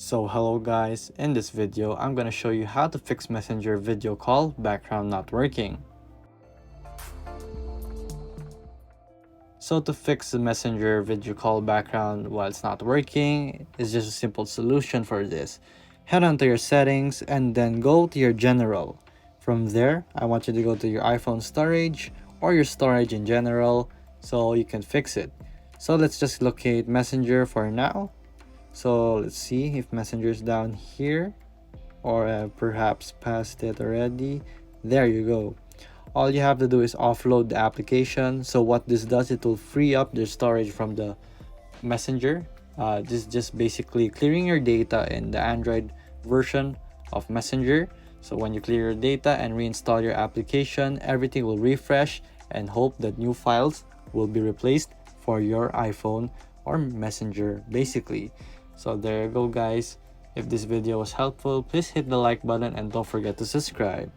So hello guys, in this video I'm gonna show you how to fix Messenger video call background not working. So to fix the Messenger video call background while it's not working is just a simple solution for this. Head on to your settings and then go to your general. From there, I want you to go to your iPhone storage or your storage in general so you can fix it. So let's just locate Messenger for now. So let's see if Messenger is down here or perhaps past it already. There you go. All you have to do is offload the application. So what this does, it will free up the storage from the Messenger. This is just basically clearing your data in the Android version of Messenger. So when you clear your data and reinstall your application, everything will refresh and hope that new files will be replaced for your iPhone or Messenger basically. So there you go guys. If this video was helpful, please hit the like button and don't forget to subscribe.